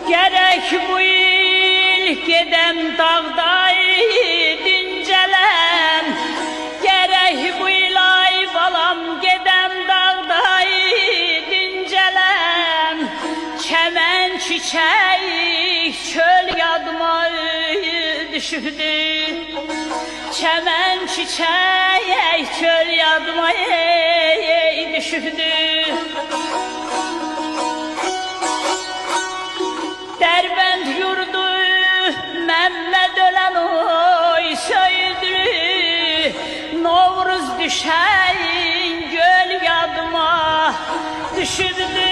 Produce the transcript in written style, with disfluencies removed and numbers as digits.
Gerek bu il gedem dağday dincelen, gerek bu il ay balam gedem dağday dincelen. Çemen çiçek çöl yadıma düşürdü, çemen çiçek çöl yadıma düşürdü. Derbent yurdu Mehmet ölen oy söydü, Novruz düşen göl yadıma düşürdü.